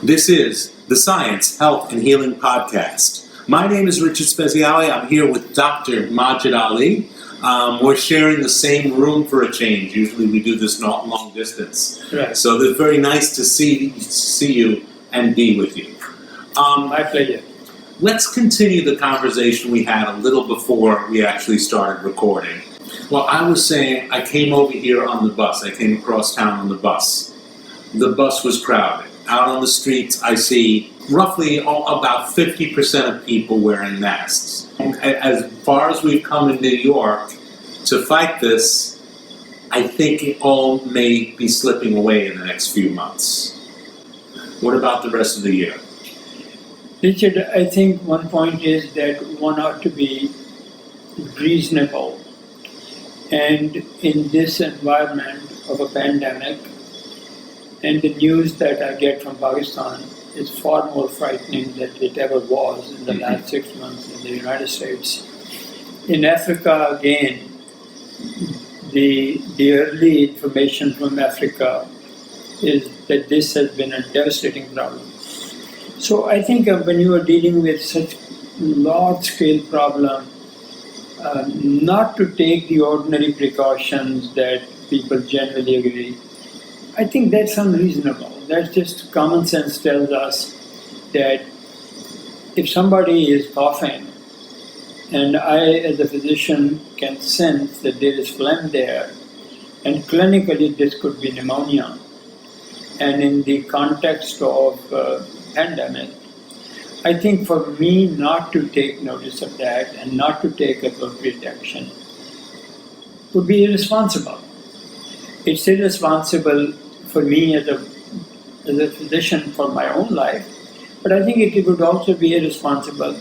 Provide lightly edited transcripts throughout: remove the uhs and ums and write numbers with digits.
This is the Science, Health, and Healing Podcast. My name is Richard Speziale. I'm here with Dr. Majid Ali. We're sharing the same room for a change. Usually we do this not long distance. Right. So it's very nice to see you and be with you. My pleasure. Let's continue the conversation we had a little before we actually started recording. Well, I was saying I came over here on the bus. I came across town on the bus. The bus was crowded. Out on the streets, I see roughly about 50% of people wearing masks. As far as we've come in New York to fight this, I think it all may be slipping away in the next few months. What about the rest of the year? Richard, I think one point is that one ought to be reasonable. And in this environment of a pandemic, and the news that I get from Pakistan is far more frightening than it ever was in the last 6 months in the United States. In Africa, again, the early information from Africa is that this has been a devastating problem. So I think when you are dealing with such large-scale problem, not to take the ordinary precautions that people generally agree, I think that's unreasonable. That's just common sense tells us that if somebody is coughing, and I as a physician can sense that there is phlegm there, and clinically this could be pneumonia, and in the context of pandemic, I think for me not to take notice of that and not to take appropriate action would be irresponsible. It's irresponsible for me as a physician for my own life, but I think it would also be irresponsible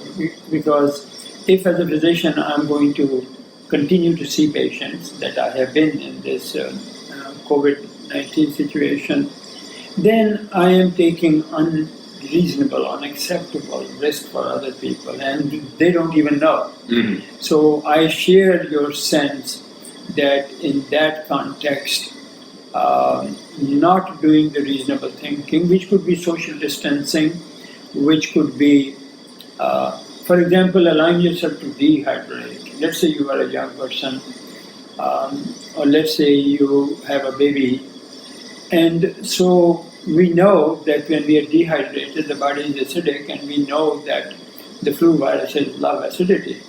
because if as a physician I'm going to continue to see patients that I have been in this COVID-19 situation, then I am taking unreasonable, unacceptable risk for other people, and they don't even know. Mm-hmm. So I share your sense that in that context, not doing the reasonable thinking, which could be social distancing, which could be, for example, allowing yourself to dehydrate. Let's say you are a young person, or let's say you have a baby, and so we know that when we are dehydrated, the body is acidic, and we know that the flu viruses love acidity.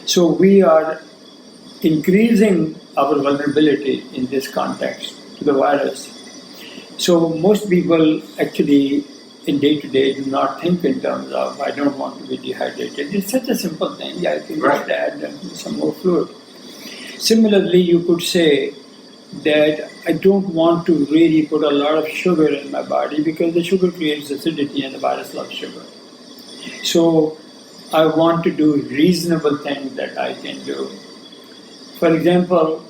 So we are increasing our vulnerability in this context to the virus. So most people actually in day-to-day do not think in terms of, I don't want to be dehydrated. It's such a simple thing. I can just add some more fluid. Similarly, you could say that I don't want to really put a lot of sugar in my body because the sugar creates acidity and the virus loves sugar. So I want to do reasonable things that I can do. For example,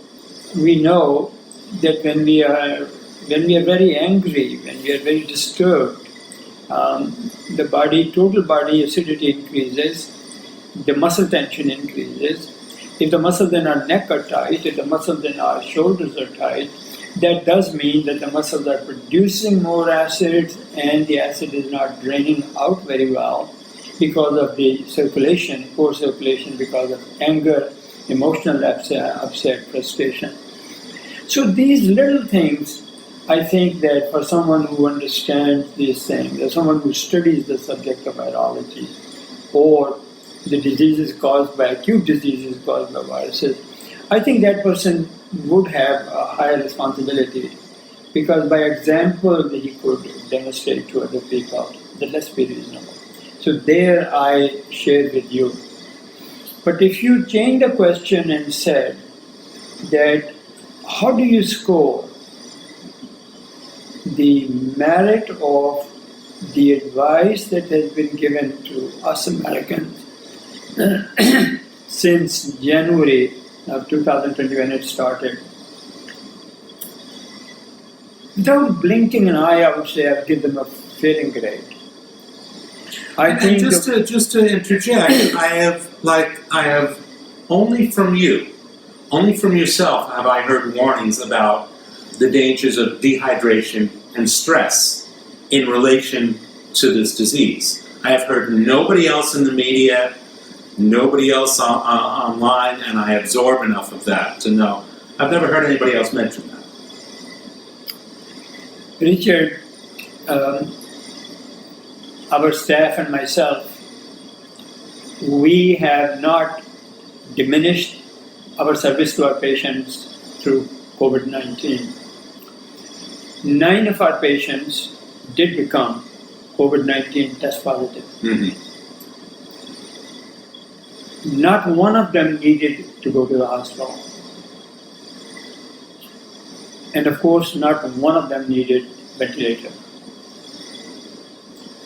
we know that when we are very angry, when we are very disturbed, the total body acidity increases, the muscle tension increases. If the muscles in our neck are tight, if the muscles in our shoulders are tight, that does mean that the muscles are producing more acid and the acid is not draining out very well because of the circulation, poor circulation, because of anger, emotional upset, frustration. So these little things, I think that for someone who understands these things, or someone who studies the subject of virology, or the diseases caused by acute diseases caused by viruses, I think that person would have a higher responsibility because by example he could demonstrate to other people that let's be reasonable. So there I share with you. But if you change the question and said that how do you score the merit of the advice that has been given to us Americans since January of 2020 when it started. Without blinking an eye, I would say I'd give them a failing grade. And just to interject, I have only from yourself have I heard warnings about the dangers of dehydration and stress in relation to this disease. I have heard nobody else in the media, nobody else online, and I absorb enough of that to know. I've never heard anybody else mention that. Richard, our staff and myself, we have not diminished our service to our patients through COVID-19. 9 of our patients did become COVID-19 test positive. Mm-hmm. Not one of them needed to go to the hospital. And of course, not one of them needed ventilator.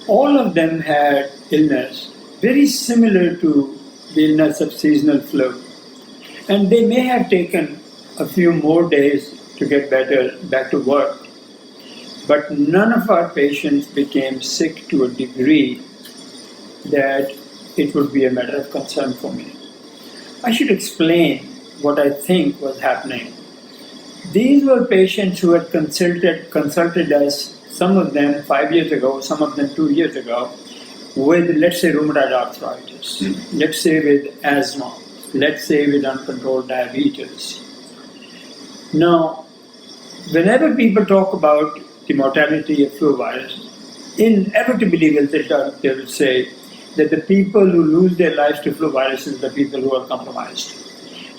All of them had illness very similar to the illness of seasonal flu. And they may have taken a few more days to get better, back to work. But none of our patients became sick to a degree that it would be a matter of concern for me. I should explain what I think was happening. These were patients who had consulted us, some of them 5 years ago, some of them 2 years ago, with, let's say, rheumatoid arthritis, let's say with asthma, let's say with uncontrolled diabetes. Now, whenever people talk about the mortality of flu virus, inevitably they will say that the people who lose their lives to flu viruses are the people who are compromised.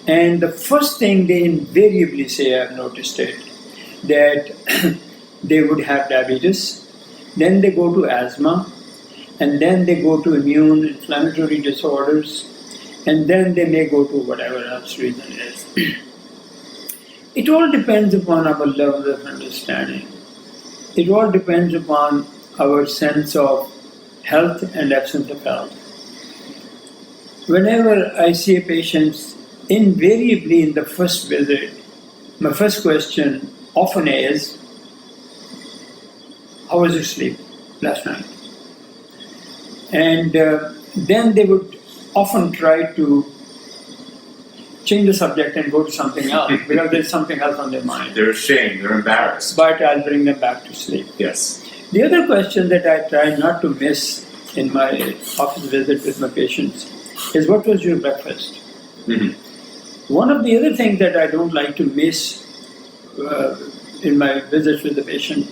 And the first thing they invariably say, I've noticed it, that they would have diabetes, then they go to asthma, and then they go to immune inflammatory disorders, and then they may go to whatever else reason it is. It all depends upon our level of understanding. It all depends upon our sense of health and absence of health. Whenever I see a patient, invariably in the first visit, my first question often is, how was your sleep last night? And then they would often try to change the subject and go to something else because there's something else on their mind. They're ashamed, they're embarrassed. But I'll bring them back to sleep. Yes. The other question that I try not to miss in my office visit with my patients is, what was your breakfast? Mm-hmm. One of the other things that I don't like to miss in my visits with the patient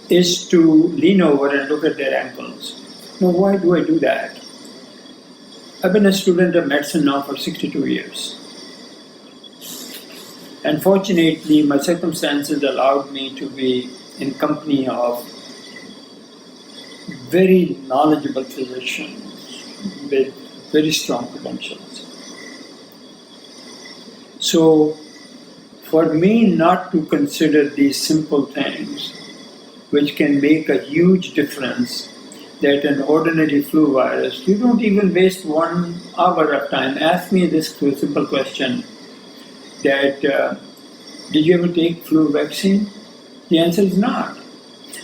is to lean over and look at their ankles. Now, why do I do that? I've been a student of medicine now for 62 years. And fortunately, my circumstances allowed me to be in company of very knowledgeable physicians with very strong credentials. So, for me not to consider these simple things, which can make a huge difference, that an ordinary flu virus, you don't even waste 1 hour of time. Ask me this simple question, that did you ever take flu vaccine? The answer is not.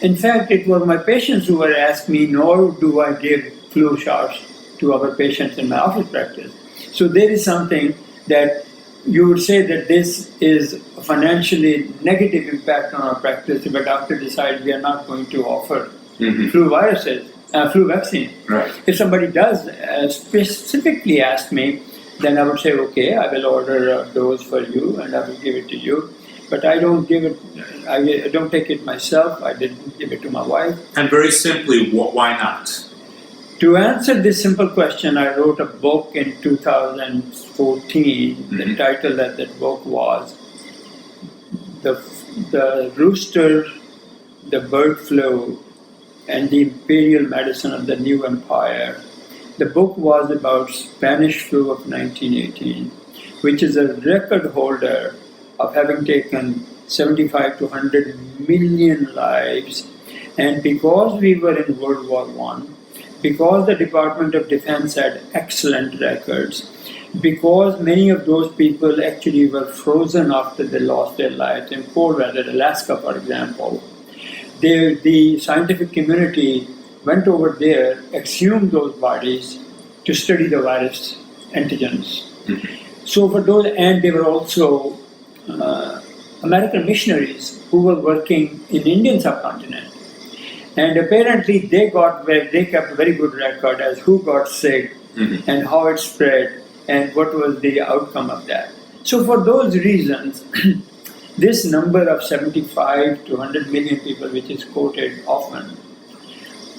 In fact, it were my patients who were asking me, nor do I give flu shots to our patients in my office practice. So there is something that you would say that this is a financially negative impact on our practice if a doctor decides we are not going to offer flu vaccine. Right. If somebody does specifically ask me, then I would say, okay, I will order a dose for you and I will give it to you. But I don't give it, I don't take it myself, I didn't give it to my wife. And very simply, why not? To answer this simple question, I wrote a book in 2014. The title of that book was The Rooster, the Bird Flu, and the Imperial Medicine of the New Empire. The book was about Spanish flu of 1918, which is a record holder of having taken 75 to 100 million lives. And because we were in World War I, because the Department of Defense had excellent records, because many of those people actually were frozen after they lost their lives in cold weather, Alaska for example, the scientific community went over there, exhumed those bodies to study the virus antigens. So for those, and there were also American missionaries who were working in Indian subcontinent. And apparently they kept a very good record as who got sick and how it spread and what was the outcome of that. So for those reasons, this number of 75 to 100 million people, which is quoted often,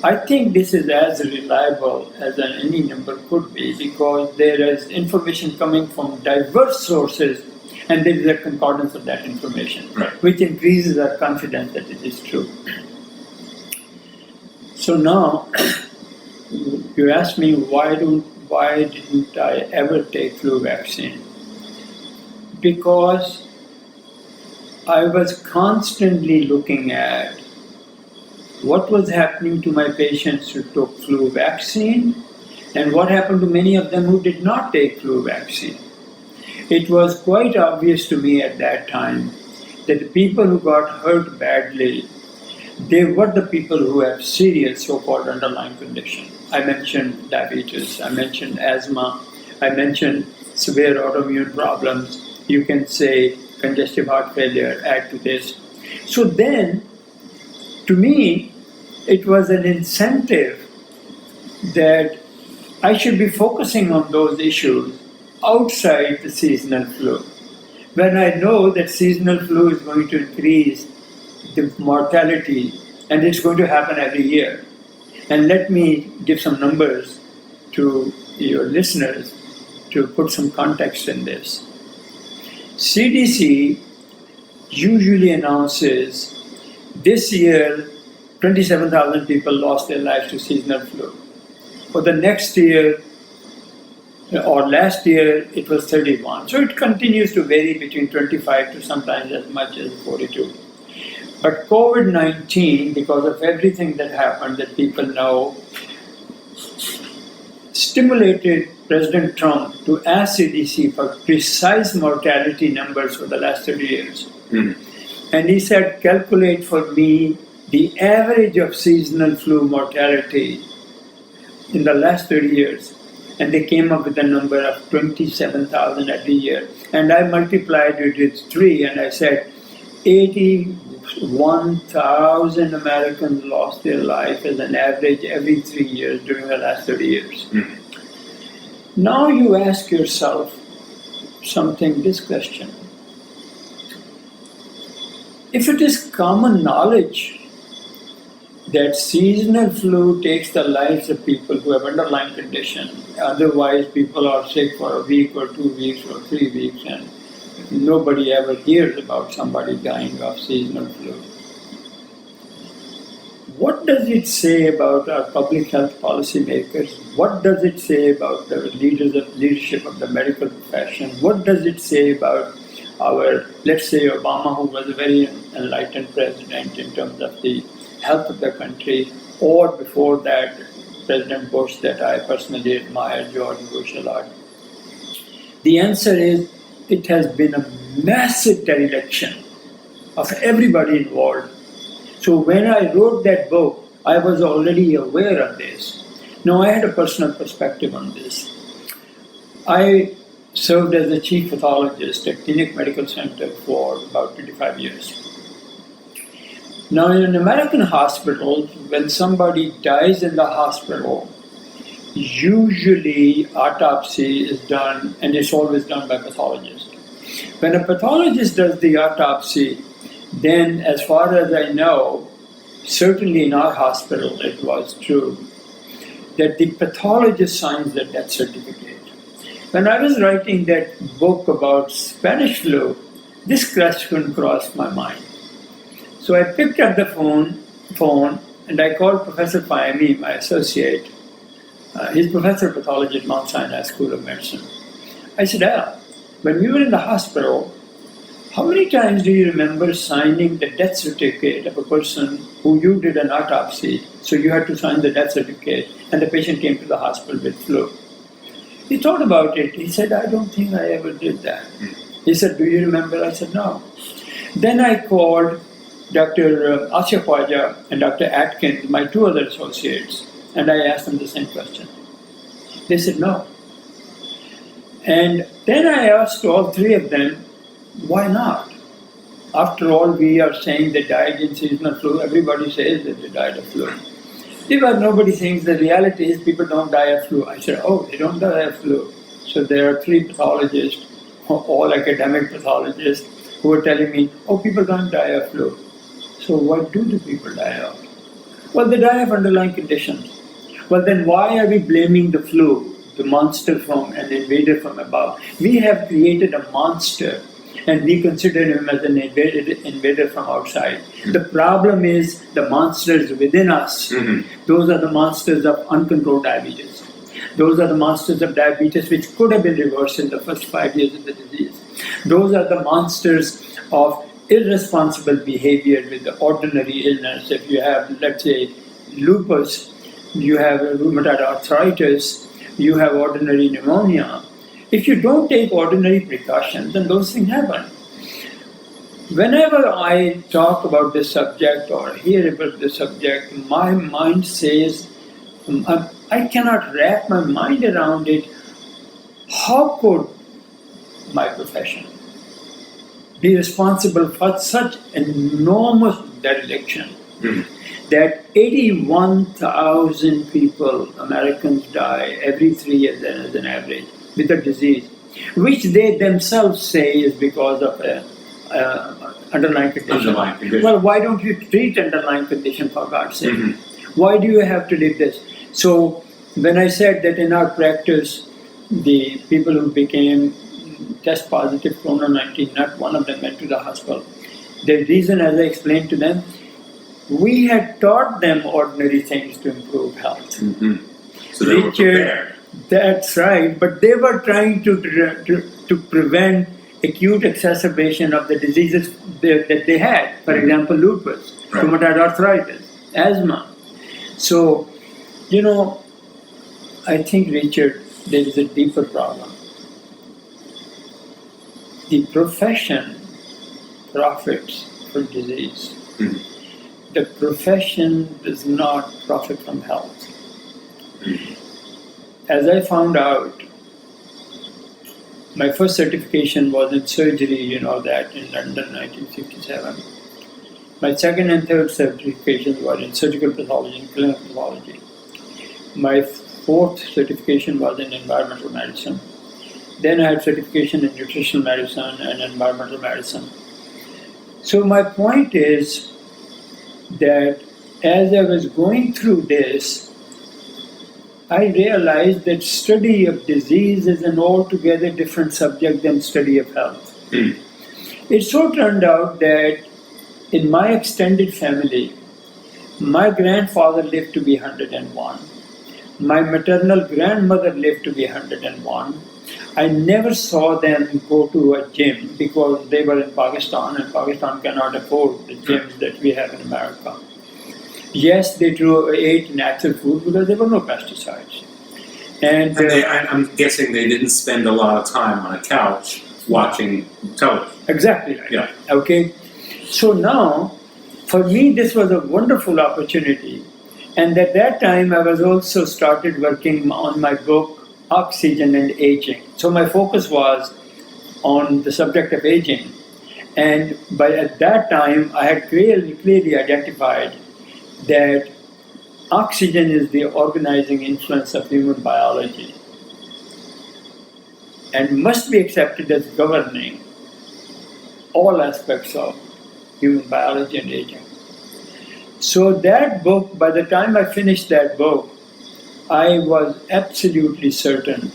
I think this is as reliable as any number could be because there is information coming from diverse sources and there is a concordance of that information, which increases our confidence that it is true. So now, you ask me why didn't I ever take flu vaccine? Because I was constantly looking at what was happening to my patients who took flu vaccine and what happened to many of them who did not take flu vaccine. It was quite obvious to me at that time that the people who got hurt badly, they were the people who have serious so-called underlying condition. I mentioned diabetes, I mentioned asthma, I mentioned severe autoimmune problems. You can say congestive heart failure, add to this. So then, to me, it was an incentive that I should be focusing on those issues outside the seasonal flu. When I know that seasonal flu is going to increase the mortality and it's going to happen every year. And let me give some numbers to your listeners to put some context in this. CDC usually announces this year 27,000 people lost their lives to seasonal flu. For the next year or last year it was 31. So it continues to vary between 25 to sometimes as much as 42. But COVID-19, because of everything that happened that people know, stimulated President Trump to ask CDC for precise mortality numbers for the last 30 years. And he said, calculate for me the average of seasonal flu mortality in the last 30 years. And they came up with a number of 27,000 every year. And I multiplied it with 3 and I said, 81,000 Americans lost their life as an average every 3 years during the last 30 years. Now you ask yourself this question. If it is common knowledge that seasonal flu takes the lives of people who have underlying condition, otherwise people are sick for a week or 2 weeks or 3 weeks and nobody ever hears about somebody dying of seasonal flu. What does it say about our public health policymakers? What does it say about the leadership of the medical profession? What does it say about let's say Obama, who was a very enlightened president in terms of the health of the country, or before that, President Bush, that I personally admire, George Bush, a lot? The answer is, it has been a massive dereliction of everybody involved. So when I wrote that book, I was already aware of this. Now I had a personal perspective on this. I served as a chief pathologist at Clinic Medical Center for about 25 years. Now in an American hospital, when somebody dies in the hospital, usually autopsy is done, and it's always done by pathologists. When a pathologist does the autopsy, then as far as I know, certainly in our hospital it was true, that the pathologist signs the death certificate. When I was writing that book about Spanish flu, this question crossed my mind. So I picked up the phone and I called Professor Fahmy, my associate. He's professor of pathology at Mount Sinai School of Medicine. I said, Al, when we were in the hospital, how many times do you remember signing the death certificate of a person who you did an autopsy, so you had to sign the death certificate, and the patient came to the hospital with flu? He thought about it. He said, I don't think I ever did that. He said, do you remember? I said, no. Then I called Dr. Asya Khwaja and Dr. Atkins, my 2 other associates, and I asked them the same question. They said, no. And then I asked all 3 of them, why not? After all, we are saying they died in seasonal flu. Everybody says that they died of flu. But nobody thinks the reality is people don't die of flu. I said, oh, they don't die of flu. So there are 3 pathologists, all academic pathologists, who are telling me, oh, people don't die of flu. So what do the people die of? Well, they die of underlying conditions. Well, then why are we blaming the flu, the monster from an invader from above? We have created a monster and we consider him as an invader from outside. The problem is the monsters within us. Those are the monsters of uncontrolled diabetes. Those are the monsters of diabetes which could have been reversed in the first 5 years of the disease. Those are the monsters of irresponsible behavior with the ordinary illness. If you have, let's say, lupus, you have rheumatoid arthritis, you have ordinary pneumonia. If you don't take ordinary precautions, then those things happen. Whenever I talk about this subject or hear about this subject, my mind says, I cannot wrap my mind around it. How could my profession be responsible for such enormous dereliction that 81,000 people, Americans, die every 3 years as an average with a disease, which they themselves say is because of underlying condition. Well, why don't you treat underlying condition, for God's sake? Why do you have to live this? So when I said that in our practice, the people who became test positive Corona-19, not one of them went to the hospital. The reason, as I explained to them, we had taught them ordinary things to improve health. So they were prepared. That's right, but they were trying to prevent acute exacerbation of the diseases that they had. For example, lupus, rheumatoid arthritis, asthma. So, I think, Richard, there is a deeper problem. The profession profits from disease. The profession does not profit from health. As I found out, my first certification was in surgery, you know that, in London, 1957. My second and third certifications were in surgical pathology and clinical pathology. My fourth certification was in environmental medicine. Then I had certification in nutritional medicine and environmental medicine. So my point is that as I was going through this, I realized that study of disease is an altogether different subject than study of health. It so turned out that in my extended family, my grandfather lived to be 101. My maternal grandmother lived to be 101. I never saw them go to a gym because they were in Pakistan and Pakistan cannot afford the gyms that we have in America. Yes, they ate natural food because there were no pesticides. And I'm guessing they didn't spend a lot of time on a couch watching television. Exactly right. Yeah. Okay. So now, for me, this was a wonderful opportunity. And at that time, I was also started working on my book, Oxygen and Aging. So my focus was on the subject of aging. And at that time, I had clearly identified that oxygen is the organizing influence of human biology and must be accepted as governing all aspects of human biology and aging. So that book, by the time I finished that book, I was absolutely certain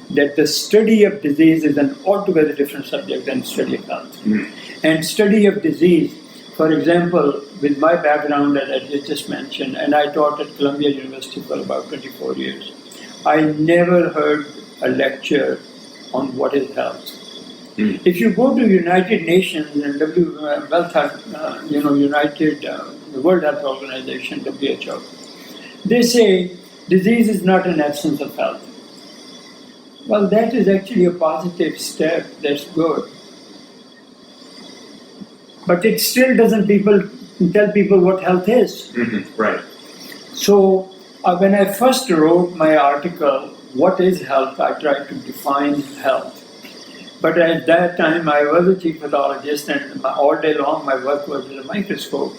that the study of disease is an altogether different subject than study of health. And study of disease, for example, with my background, as I just mentioned, and I taught at Columbia University for about 24 years, I never heard a lecture on what is health. If you go to United Nations and the World Health Organization, WHO, they say disease is not an absence of health. Well, that is actually a positive step. That's good. But it still doesn't tell people what health is. Right. So when I first wrote my article, What is Health? I tried to define health. But at that time, I was a chief pathologist, and all day long my work was with a microscope.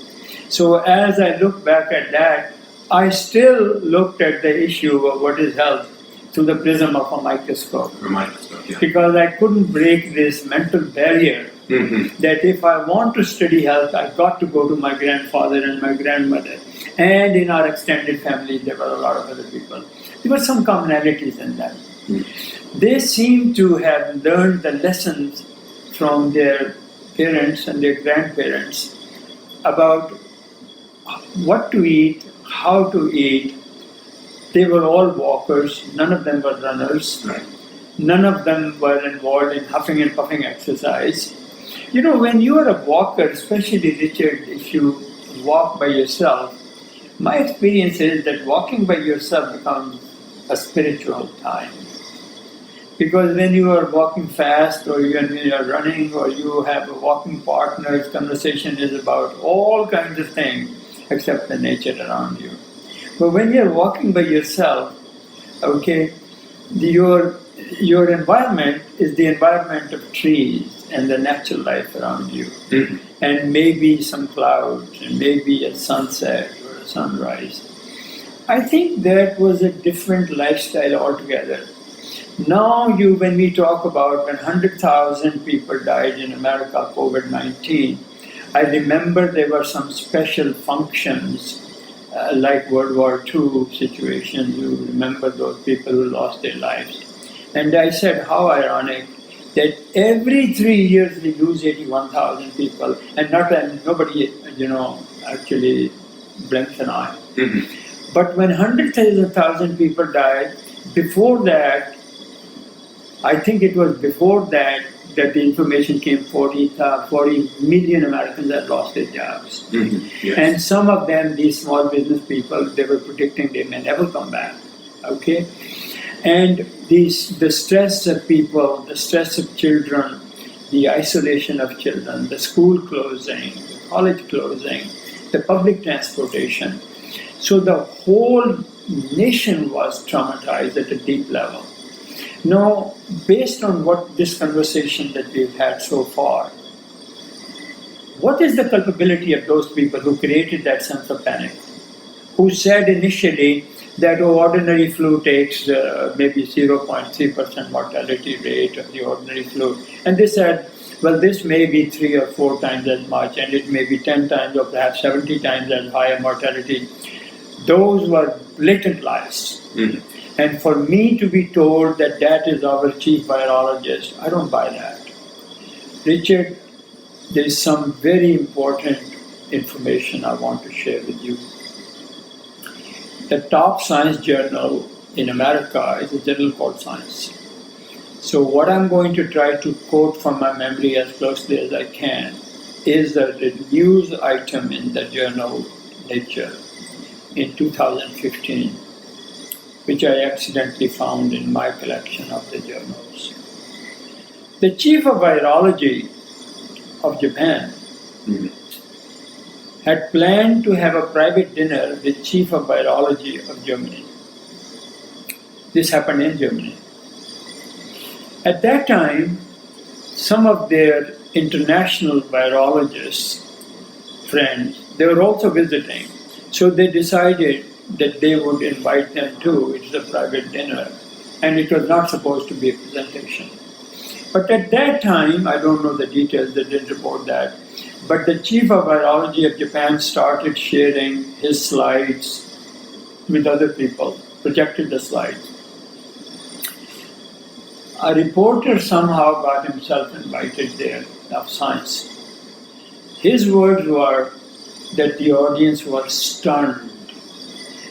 So as I look back at that, I still looked at the issue of what is health through the prism of a microscope. Because I couldn't break this mental barrier that if I want to study health, I've got to go to my grandfather and my grandmother. And in our extended family, there were a lot of other people. There were some commonalities in that. They seem to have learned the lessons from their parents and their grandparents about what to eat, how to eat. They were all walkers, none of them were runners. Right. None of them were involved in huffing and puffing exercise. You know, when you are a walker, especially Richard, if you walk by yourself, my experience is that walking by yourself becomes a spiritual time. Because when you are walking fast, or when you are running, or you have a walking partner, conversation is about all kinds of things except the nature around you. But when you are walking by yourself, okay, your environment is the environment of trees and the natural life around you. And maybe some clouds, and maybe a sunset or a sunrise. I think that was a different lifestyle altogether. Now when we talk about when 100,000 people died in America, COVID-19, I remember there were some special functions like World War II situations. You remember those people who lost their lives. And I said, how ironic that every 3 years we lose 81,000 people, and nobody, actually blinks an eye. But when 100,000 people died, before that, I think it was before that the information came 40 million Americans had lost their jobs. Yes. And some of them, these small business people, they were predicting they may never come back. Okay? And the stress of people, the stress of children, the isolation of children, the school closing, the college closing, the public transportation. So the whole nation was traumatized at a deep level. Now, based on what this conversation that we've had so far, what is the culpability of those people who created that sense of panic? Who said initially that ordinary flu takes maybe 0.3% mortality rate of the ordinary flu. And they said, well, this may be 3 or 4 times as much, and it may be 10 times or perhaps 70 times as high a mortality. Those were blatant lies. And for me to be told that that is our chief virologist, I don't buy that. Richard, there is some very important information I want to share with you. The top science journal in America is a journal called Science. So what I'm going to try to quote from my memory as closely as I can is the news item in the journal Nature in 2015. Which I accidentally found in my collection of the journals. The chief of virology of Japan had planned to have a private dinner with chief of virology of Germany. This happened in Germany. At that time, some of their international virologists, friends, they were also visiting. So they decided that they would invite them too. It's a private dinner, and it was not supposed to be a presentation. But at that time, I don't know the details, they didn't report that, but the chief of virology of Japan started sharing his slides with other people, projected the slides. A reporter somehow got himself invited there of Science. His words were that the audience was stunned.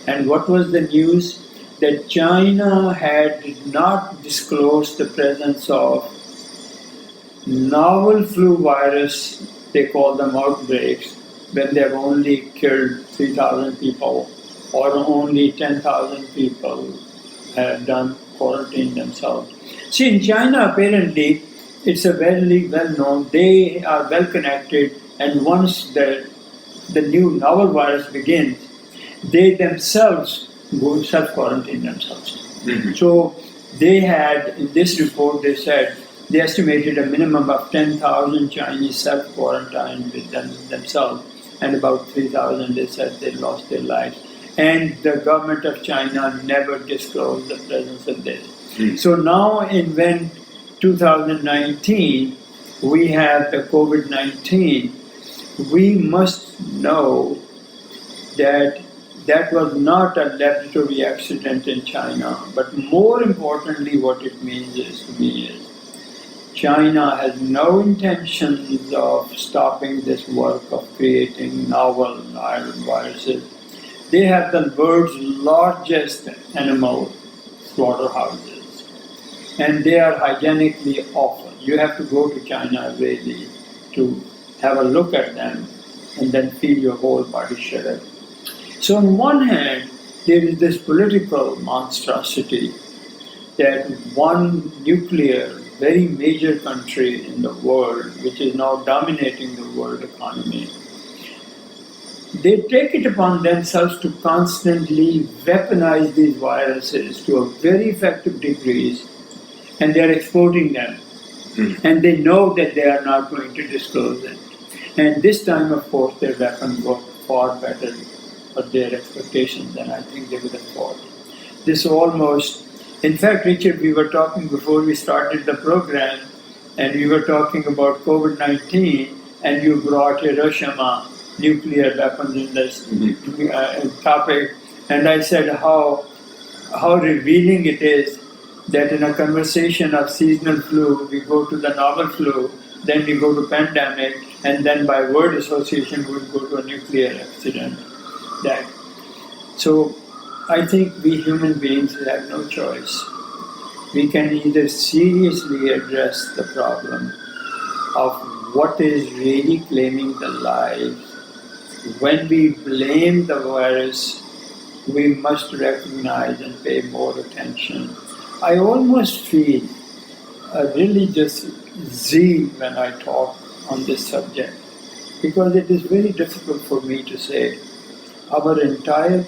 And what was the news? That China did not disclose the presence of novel flu virus, they call them outbreaks, when they've only killed 3,000 people or only 10,000 people have done quarantine themselves. See, in China, apparently, it's a very well known, they are well connected, and once the new novel virus begins, they themselves go self-quarantine themselves. So they had, in this report, they said they estimated a minimum of 10,000 Chinese self-quarantined with themselves, and about 3,000 they said they lost their lives. And the government of China never disclosed the presence of this. So now when 2019, we have the COVID-19, we must know that that was not a laboratory accident in China, but more importantly what it means is to me is China has no intentions of stopping this work of creating novel viruses. They have the world's largest animal slaughterhouses, and they are hygienically awful. You have to go to China really to have a look at them and then feel your whole body shudder. So on one hand, there is this political monstrosity that one nuclear, very major country in the world, which is now dominating the world economy, they take it upon themselves to constantly weaponize these viruses to a very effective degrees, and they're exporting them. And they know that they are not going to disclose it. And this time, of course, their weapon worked far better for their expectations than I think they would have thought. This almost, in fact, Richard, we were talking before we started the program, and we were talking about COVID-19, and you brought Hiroshima, nuclear weapons in this topic, and I said how revealing it is that in a conversation of seasonal flu, we go to the novel flu, then we go to pandemic, and then by word association, we go to a nuclear accident. So I think we human beings have no choice. We can either seriously address the problem of what is really claiming the lives. When we blame the virus, we must recognize and pay more attention. I almost feel a religious zeal when I talk on this subject, because it is very difficult for me to say our entire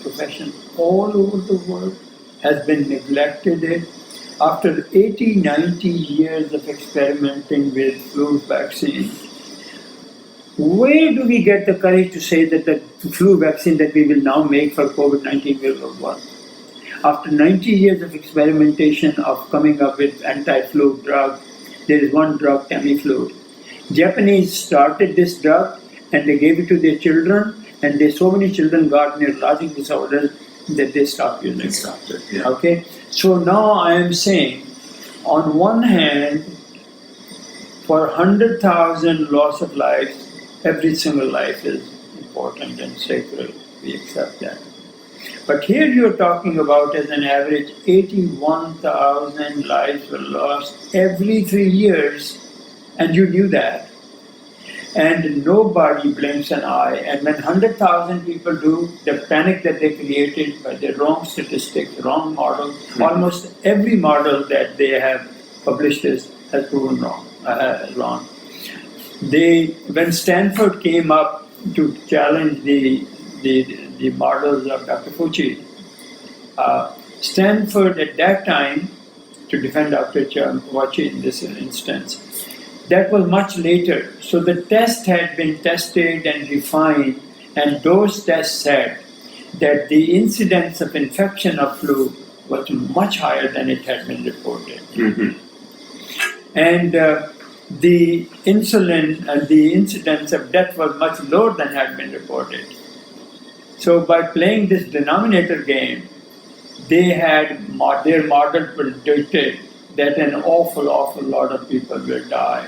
profession all over the world has been neglected. After 80, 90 years of experimenting with flu vaccines, where do we get the courage to say that the flu vaccine that we will now make for COVID-19 will work? After 90 years of experimentation of coming up with anti-flu drug, there is one drug, Tamiflu. Japanese started this drug and they gave it to their children, and so many children got neurologic disorders that they stopped using it. Yeah. Okay? So now I am saying, on one hand, for 100,000 loss of lives, every single life is important and sacred. We accept that. But here you're talking about, as an average, 81,000 lives were lost every 3 years, and you knew that. And nobody blinks an eye. And when 100,000 people do, the panic that they created by the wrong statistics, wrong model, almost every model that they have published has proven wrong. When Stanford came up to challenge the models of Dr. Fauci, Stanford at that time, to defend Dr. Fauci in this instance, that was much later. So the test had been tested and refined, and those tests said that the incidence of infection of flu was much higher than it had been reported. And the incidence of death was much lower than had been reported. So by playing this denominator game, their model predicted that an awful lot of people will die.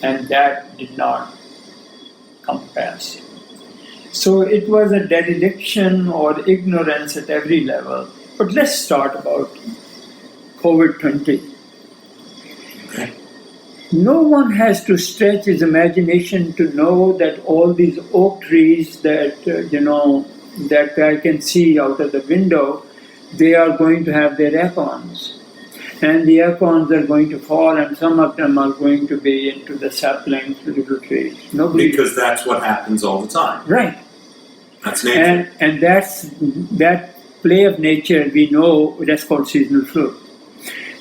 And that did not come to pass. So it was a dereliction or ignorance at every level. But let's start about COVID-20. Okay. No one has to stretch his imagination to know that all these oak trees that that I can see out of the window, they are going to have their acorns. And the acorns are going to fall, and some of them are going to be into the saplings, little trees. Because that's what happens all the time. Right. That's nature. And that play of nature, we know that's called seasonal flu.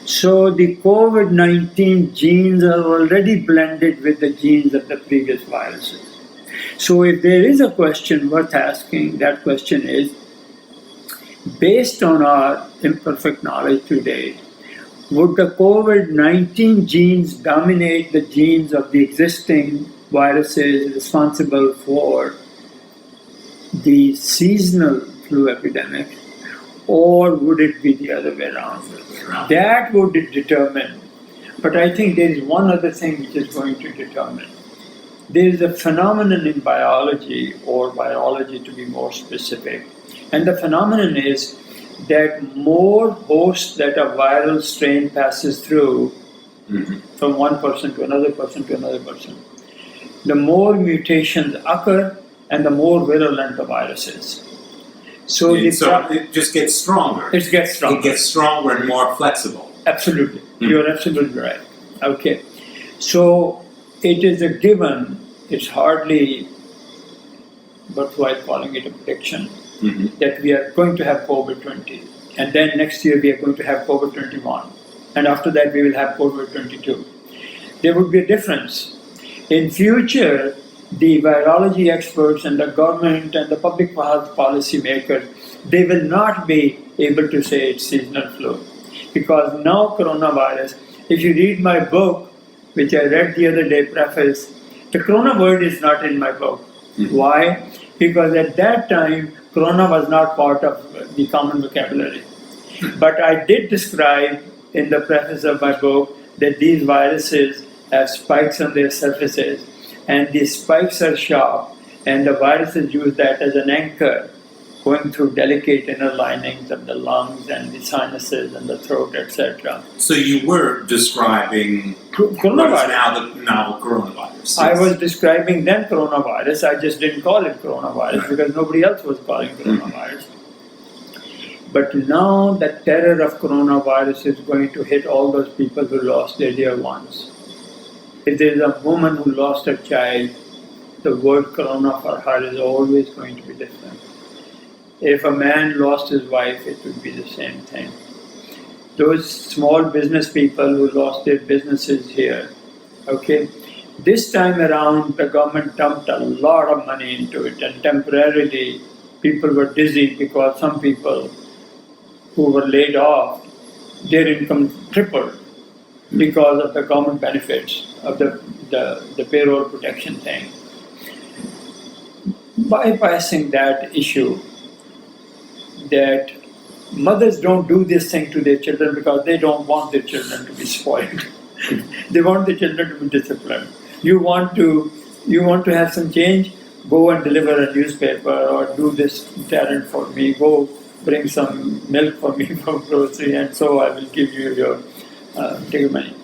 So the COVID-19 genes are already blended with the genes of the previous viruses. So if there is a question worth asking, that question is, based on our imperfect knowledge to date, would the COVID-19 genes dominate the genes of the existing viruses responsible for the seasonal flu epidemic, or would it be the other way around? That would determine. But I think there is one other thing which is going to determine. There is a phenomenon in biology, or biology to be more specific, and the phenomenon is that more hosts that a viral strain passes through from one person to another person to another person, the more mutations occur and the more virulent the virus is. So it just gets stronger. It gets stronger. It gets stronger and more flexible. Absolutely. You're absolutely right. Okay. So it is a given, it's hardly worthwhile calling it a prediction, that we are going to have COVID-20. And then next year we are going to have COVID-21. And after that we will have COVID-22. There would be a difference. In future, the virology experts and the government and the public health policy makers, they will not be able to say it's seasonal flu. Because now coronavirus, if you read my book, which I read the other day, preface, the corona word is not in my book. Why? Because at that time, corona was not part of the common vocabulary. But I did describe in the preface of my book that these viruses have spikes on their surfaces, and these spikes are sharp, and the viruses use that as an anchor going through delicate inner linings of the lungs and the sinuses and the throat, etc. So you were describing coronavirus. Now the novel coronavirus. Yes. I was describing then coronavirus. I just didn't call it coronavirus because nobody else was calling it coronavirus. But now the terror of coronavirus is going to hit all those people who lost their dear ones. If there is a woman who lost her child, the word corona for her is always going to be different. If a man lost his wife, it would be the same thing. Those small business people who lost their businesses here, okay, this time around the government dumped a lot of money into it, and temporarily people were dizzy because some people who were laid off, their income tripled because of the government benefits of the payroll protection thing. Bypassing that issue, that mothers don't do this thing to their children because they don't want their children to be spoiled. They want their children to be disciplined. You want to have some change? Go and deliver a newspaper, or do this errand for me. Go bring some milk for me from grocery, and so I will give you your ticket money.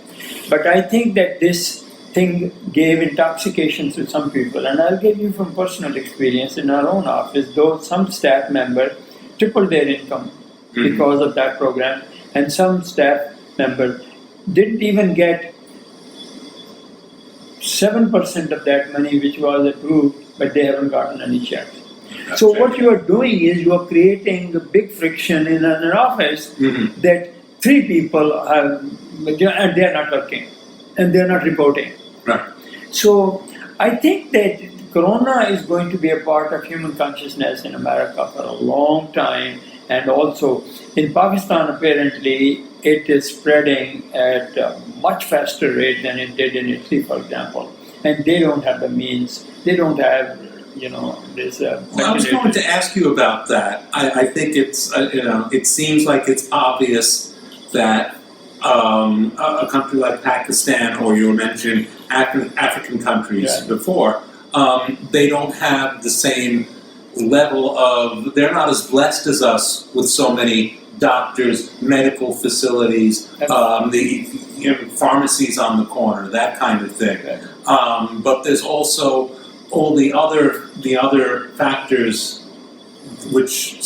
But I think that this thing gave intoxication to some people, and I'll give you from personal experience in our own office. Though some staff member tripled their income because of that program, and some staff members didn't even get 7% of that money which was approved, but they haven't gotten any checks. So what you are doing is you are creating a big friction in an office that three people have, and they are not working, and they are not reporting. Right. So I think that corona is going to be a part of human consciousness in America for a long time, and also in Pakistan apparently it is spreading at a much faster rate than it did in Italy, for example. And they don't have the means, they don't have, this... Well, I was going to ask you about that. I think it's, it seems like it's obvious that a country like Pakistan, or you mentioned African countries before, they don't have the same level of, they're not as blessed as us with so many doctors, medical facilities, the pharmacies on the corner, that kind of thing. But there's also all the other factors which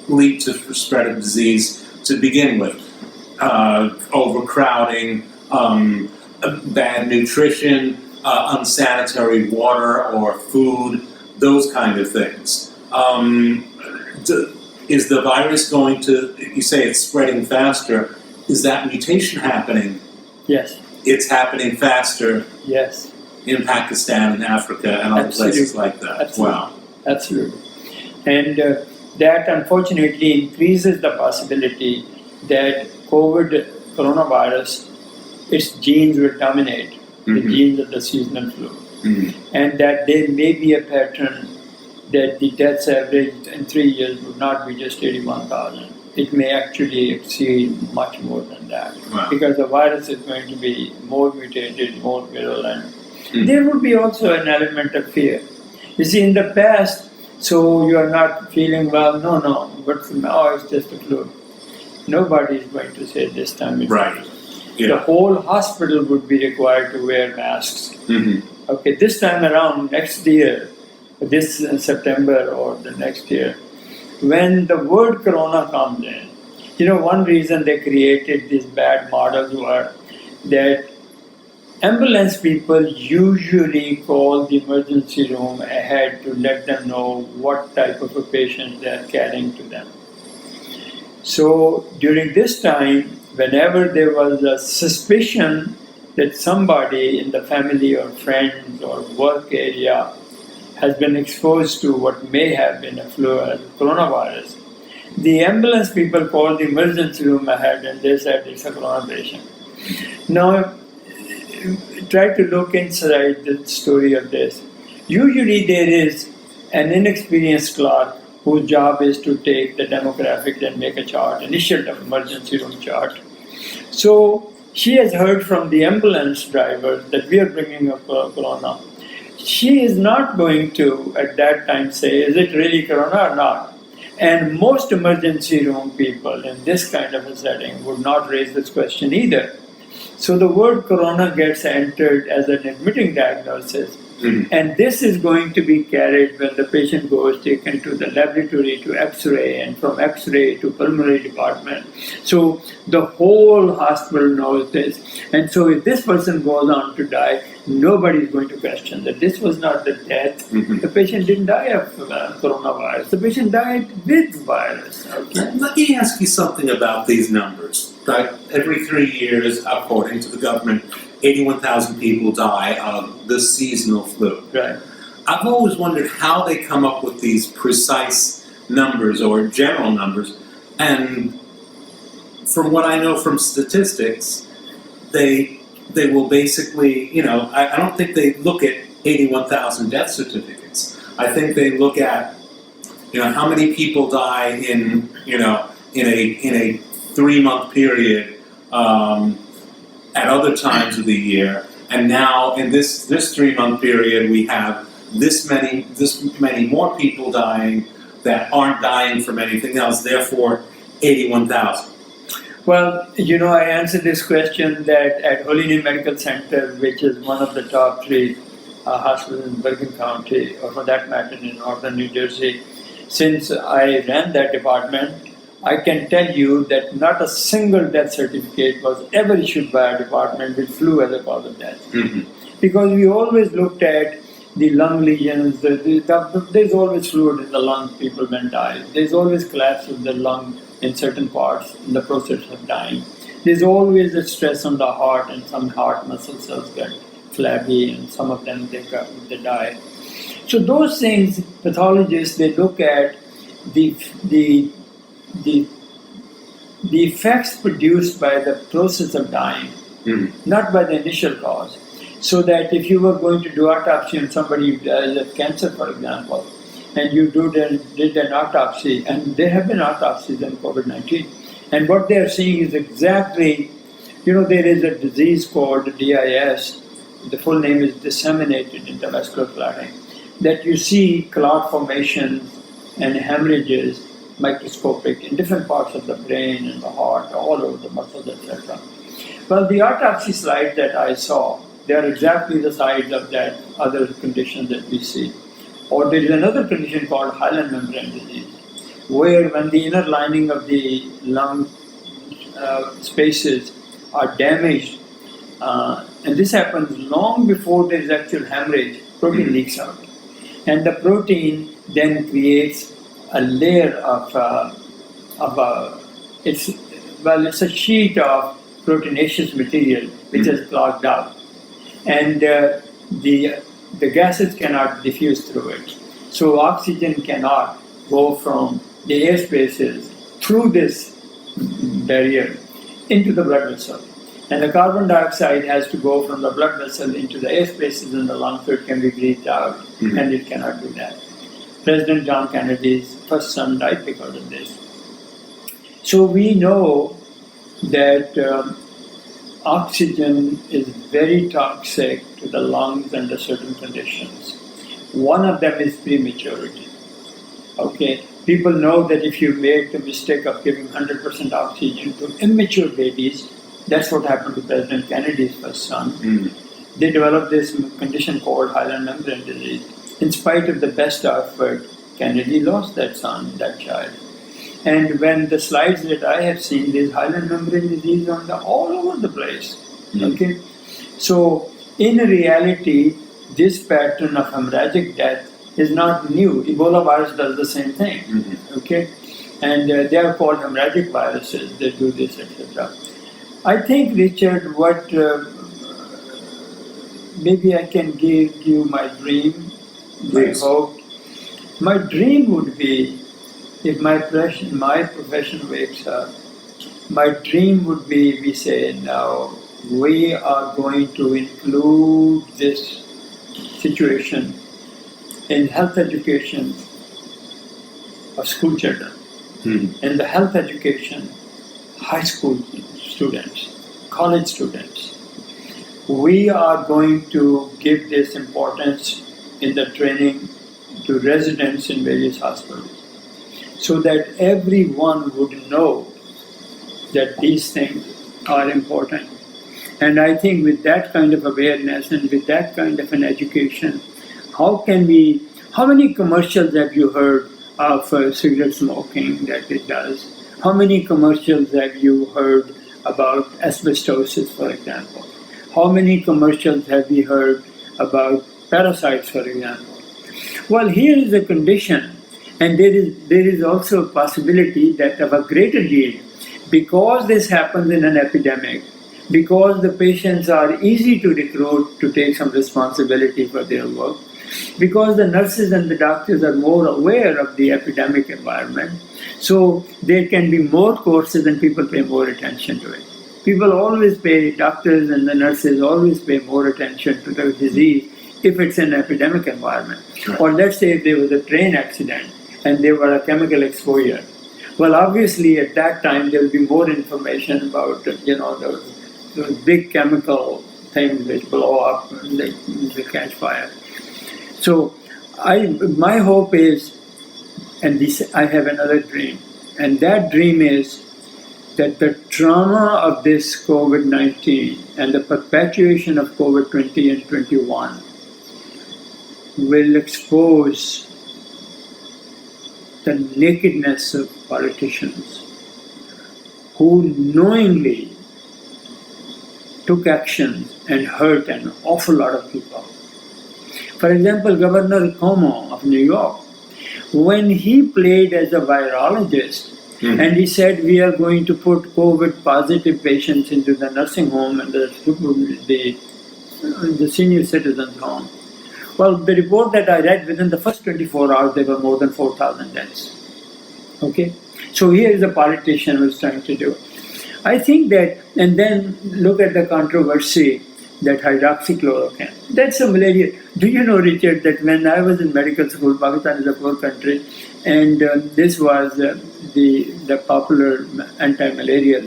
lead to the spread of disease to begin with. Overcrowding, bad nutrition, unsanitary water or food, those kind of things. Is the virus going to, you say it's spreading faster, is that mutation happening? Yes. It's happening faster Yes. in Pakistan and Africa and other places like that. Absolutely. Wow. Absolutely. And that unfortunately increases the possibility that coronavirus, its genes will dominate the genes of the seasonal flu. And that there may be a pattern that the deaths average in 3 years would not be just 81,000. It may actually exceed much more than that. Wow. Because the virus is going to be more mutated, more virulent. There would be also an element of fear. You see, in the past, so you are not feeling well, no, but now it's just a flu. Nobody is going to say this time it's Right. The Yeah. whole hospital would be required to wear masks. Okay, this time around, next year, this September or the next year, when the word corona comes in, one reason they created these bad models were that ambulance people usually call the emergency room ahead to let them know what type of a patient they are carrying to them. So during this time, whenever there was a suspicion that somebody in the family or friends or work area has been exposed to what may have been a flu or coronavirus, the ambulance people called the emergency room ahead and they said it's a corona patient. Now, try to look inside the story of this. Usually there is an inexperienced clerk whose job is to take the demographics and make a chart, initial emergency room chart. So she has heard from the ambulance driver that we are bringing up corona. She is not going to, at that time, say, is it really corona or not? And most emergency room people in this kind of a setting would not raise this question either. So the word corona gets entered as an admitting diagnosis. And this is going to be carried when the patient goes taken to the laboratory to X-ray and from X-ray to pulmonary department. So the whole hospital knows this. And so if this person goes on to die, nobody is going to question that this was not the death. The patient didn't die of coronavirus. The patient died with virus. Okay? Let me ask you something about these numbers. Right? Every 3 years, according to the government, 81,000 people die of the seasonal flu. Right. I've always wondered how they come up with these precise numbers or general numbers. And from what I know from statistics, they will basically, I don't think they look at 81,000 death certificates. I think they look at, how many people die in a 3-month period at other times of the year, and now in this 3-month period we have this many more people dying that aren't dying from anything else. Therefore, 81,000. Well, I answered this question that at Holy Name Medical Center, which is one of the top 3 hospitals in Bergen County, or for that matter in northern New Jersey, since I ran that department, I can tell you that not a single death certificate was ever issued by our department with flu as a cause of death. Because we always looked at the lung lesions, there's always fluid in the lung, people when die. There's always collapse of the lung in certain parts in the process of dying. There's always a stress on the heart, and some heart muscle cells get flabby, and some of them they die. So those things, pathologists, they look at the effects produced by the process of dying, not by the initial cause. So that if you were going to do autopsy on somebody who dies of cancer, for example, and you did an autopsy, and there have been autopsies in COVID-19, and what they are seeing is exactly, there is a disease called DIS, the full name is disseminated intravascular clotting, that you see clot formations and hemorrhages microscopic in different parts of the brain and the heart, all over the muscles, etc. Well, the autopsy slides that I saw, they are exactly the size of that other condition that we see. Or there is another condition called hyaline membrane disease, where when the inner lining of the lung spaces are damaged, and this happens long before there is actual hemorrhage, protein leaks out. And the protein then creates a layer of it's Well, it's a sheet of proteinaceous material which is clogged up, and the gases cannot diffuse through it. So oxygen cannot go from the air spaces through this barrier into the blood vessel. And the carbon dioxide has to go from the blood vessel into the air spaces in the lungs so it can be breathed out, and it cannot do that. President John Kennedy's first son died because of this. So we know that oxygen is very toxic to the lungs under certain conditions. One of them is prematurity. Okay, people know that if you make the mistake of giving 100% oxygen to immature babies, that's what happened to President Kennedy's first son. They developed this condition called hyaline membrane disease. In spite of the best effort, Kennedy lost that son, that child. And when the slides that I have seen, there's hyaline membrane disease all over the place. Okay, so in reality, this pattern of hemorrhagic death is not new. Ebola virus does the same thing. Okay, and they are called hemorrhagic viruses. They do this, etc. I think, Richard, what maybe I can give you my dream, my hope. My dream would be, if my profession wakes up, my dream would be, we say now, we are going to include this situation in health education of school children, in the health education, high school students, college students. We are going to give this importance in the training to residents in various hospitals, so that everyone would know that these things are important. And I think with that kind of awareness and with that kind of an education, how many commercials have you heard of cigarette smoking that it does? How many commercials have you heard about asbestosis, for example? How many commercials have you heard about parasites, for example? Well, here is a condition, and there is also a possibility that of a greater yield, because this happens in an epidemic, because the patients are easy to recruit to take some responsibility for their work, because the nurses and the doctors are more aware of the epidemic environment, so there can be more courses and people pay more attention to it. People always pay, doctors and the nurses always pay more attention to the disease if it's an epidemic environment. Right. Or let's say if there was a train accident and there were a chemical exposure. Well, obviously at that time there will be more information about, those big chemical things which blow up and they catch fire. So my hope is, and I have another dream, and that dream is that the trauma of this COVID-19 and the perpetuation of COVID-20 and 21 will expose the nakedness of politicians who knowingly took action and hurt an awful lot of people. For example, Governor Cuomo of New York, when he played as a virologist, and he said we are going to put COVID positive patients into the nursing home and the senior citizens home. Well, the report that I read, within the first 24 hours, there were more than 4,000 deaths. Okay? So here is a politician who is trying to do. I think that, and then look at the controversy that hydroxychloroquine. That's a malaria. Do you know, Richard, that when I was in medical school, Pakistan is a poor country, and this was the popular anti-malaria.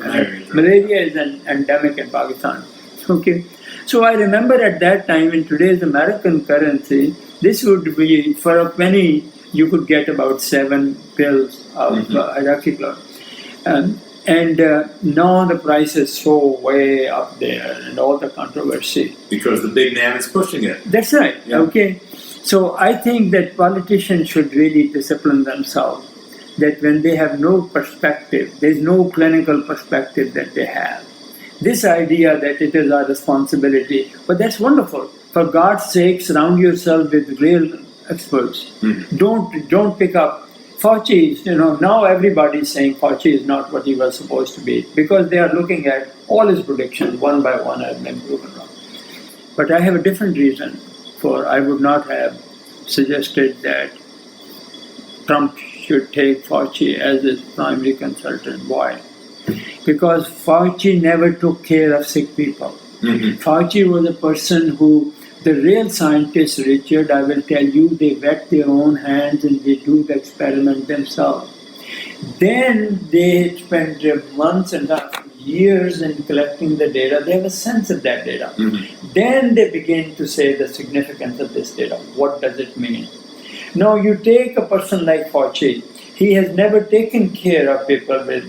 Malaria is an endemic in Pakistan. Okay, so I remember at that time, in today's American currency, this would be, for a penny, you could get about 7 pills of hydroxychloroquine. And now the price is so way up there, and all the controversy. Because the big man is pushing it. That's right, yeah. Okay. So I think that politicians should really discipline themselves, that when they have no perspective, there's no clinical perspective that they have. This idea that it is our responsibility, but that's wonderful. For God's sake, surround yourself with real experts. Don't pick up Fauci, now everybody is saying Fauci is not what he was supposed to be because they are looking at all his predictions one by one have been proven wrong. But I have a different reason for I would not have suggested that Trump should take Fauci as his primary consultant. Why? Because Fauci never took care of sick people. Mm-hmm. Fauci was a person who, the real scientists, Richard, I will tell you, they wet their own hands and they do the experiment themselves. Then they spend months and years in collecting the data. They have a sense of that data. Mm-hmm. Then they begin to say the significance of this data. What does it mean? Now you take a person like Fauci. He has never taken care of people with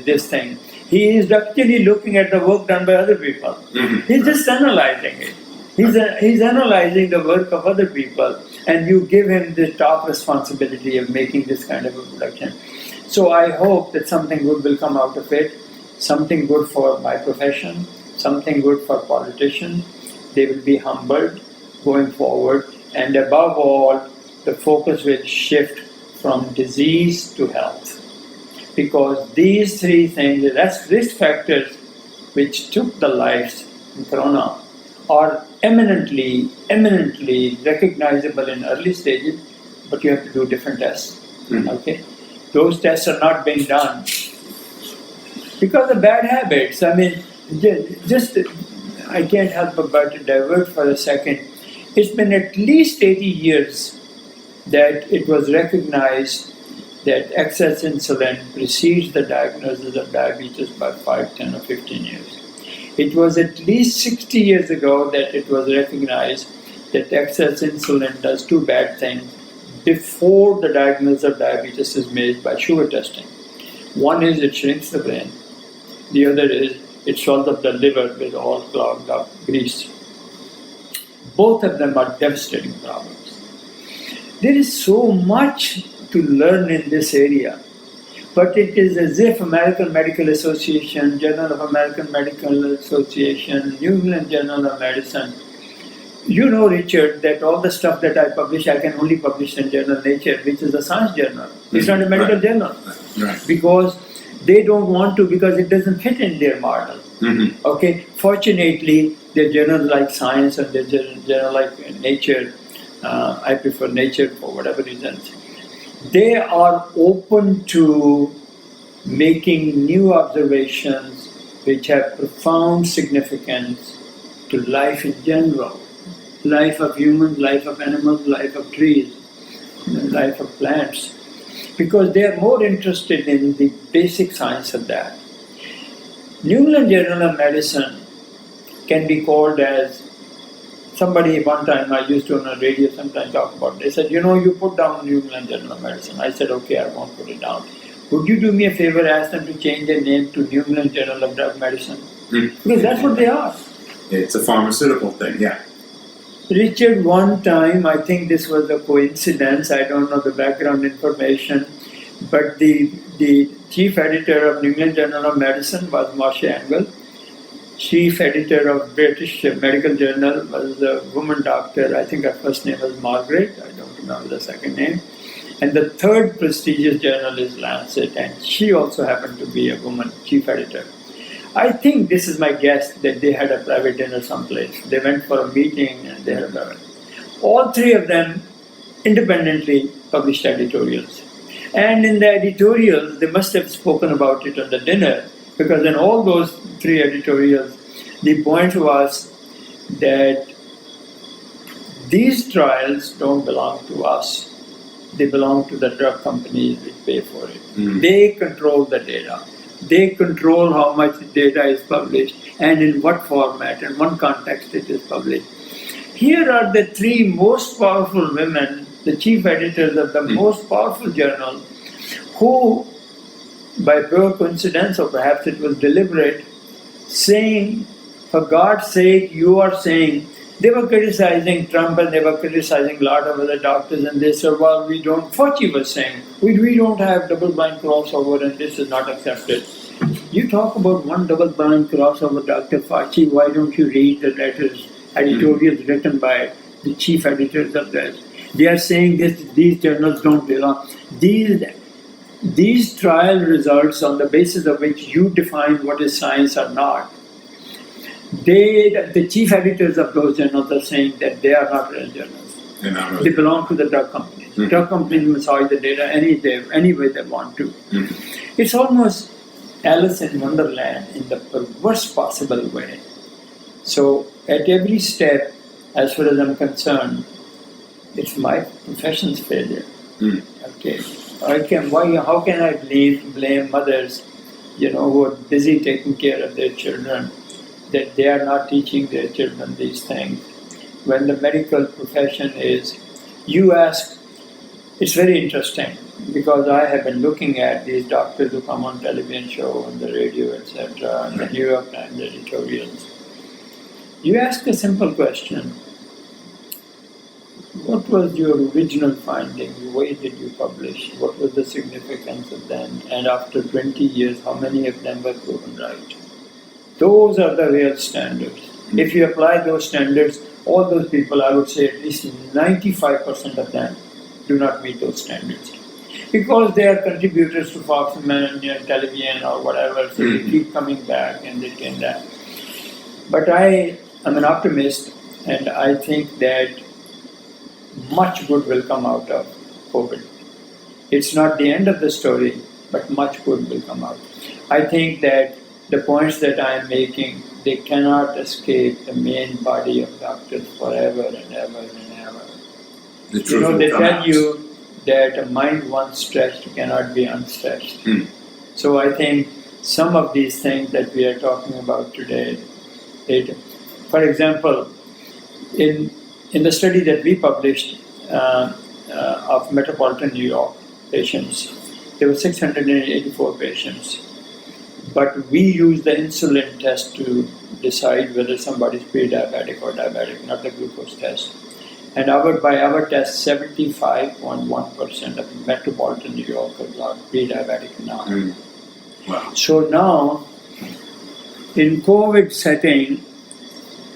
this thing. He is actually looking at the work done by other people. Mm-hmm. He's just analyzing it. He's analyzing the work of other people, and you give him the top responsibility of making this kind of a production. So I hope that something good will come out of it, something good for my profession, something good for politicians. They will be humbled going forward, and above all, the focus will shift from disease to health. Because these three things, the risk factors which took the lives in Corona, are eminently recognizable in early stages, but you have to do different tests. Mm-hmm. Okay, those tests are not being done because of bad habits. I mean, just I can't help but to divert for a second. It's been at least 80 years that it was recognized that excess insulin precedes the diagnosis of diabetes by 5, 10, or 15 years. It was at least 60 years ago that it was recognized that excess insulin does two bad things before the diagnosis of diabetes is made by sugar testing. One is it shrinks the brain. The other is it swells up the liver with all clogged up grease. Both of them are devastating problems. There is so much to learn in this area. But it is as if American Medical Association, Journal of American Medical Association, New England Journal of Medicine. You know, Richard, that all the stuff that I publish, I can only publish in Journal Nature, which is a science journal. It's not a medical journal. Right. Because they don't want to, because it doesn't fit in their model. Mm-hmm. Okay. Fortunately, their journals like Science and their journal like Nature, I prefer Nature for whatever reasons. They are open to making new observations which have profound significance to life in general. Life of humans, life of animals, life of trees, life of plants. Because they are more interested in the basic science of that. New England Journal of Medicine can be called as, somebody one time I used to on a radio sometimes talk about it. They said, you put down New England Journal of Medicine. I said, okay, I won't put it down. Would you do me a favor, ask them to change their name to New England Journal of Drug Medicine? Because that's what they are. It's a pharmaceutical thing, yeah. Richard, one time, I think this was a coincidence, I don't know the background information, but the chief editor of New England Journal of Medicine was Marcia Angle. Chief editor of British Medical Journal was a woman doctor. I think her first name was Margaret. I don't remember the second name. And the third prestigious journal is Lancet, and she also happened to be a woman chief editor. I think this is my guess that they had a private dinner someplace. They went for a meeting and they had a private. All three of them independently published editorials. And in the editorials, they must have spoken about it at the dinner, because in all those three editorials, the point was that these trials don't belong to us. They belong to the drug companies which pay for it. Mm. They control the data. They control how much data is published and in what format and what context it is published. Here are the three most powerful women, the chief editors of the most powerful journal, who, by pure coincidence or perhaps it was deliberate, saying, for God's sake, you are saying, they were criticizing Trump and they were criticizing a lot of other doctors, and they said, well, Fauci was saying, we don't have double-blind crossover and this is not accepted. You talk about one double-blind crossover, Dr. Fauci, why don't you read the letters, editorials written by the chief editors of this? They are saying this, these journals don't belong. These trial results on the basis of which you define what is science or not, the chief editors of those journals are saying that they are not real journals. They belong to the drug companies. Mm-hmm. Drug companies massage the data any way they want to. Mm-hmm. It's almost Alice in Wonderland in the worst possible way. So at every step, as far as I'm concerned, it's my profession's failure. Mm. Okay. How can I blame mothers, who are busy taking care of their children, that they are not teaching their children these things? When the medical profession is, it's very interesting because I have been looking at these doctors who come on television show, on the radio, etc., and the New York Times editorials. You ask a simple question. What was your original finding? Why did you publish? What was the significance of them? And after 20 years, how many of them were proven right? Those are the real standards. Mm-hmm. If you apply those standards, all those people, I would say at least 95% of them do not meet those standards. Because they are contributors to Fox and television or whatever, so they keep coming back and they can that. But I am an optimist, and I think that much good will come out of COVID. It's not the end of the story, but much good will come out. I think that the points that I am making, they cannot escape the main body of doctors forever and ever and ever. They tell you that a mind once stretched cannot be unstretched. So I think some of these things that we are talking about today, for example, in the study that we published of metropolitan New York patients, there were 684 patients. But we use the insulin test to decide whether somebody is pre-diabetic or diabetic, not the glucose test. And by our test, 75.1% of metropolitan New Yorkers are pre-diabetic now. Wow. So now, in COVID setting,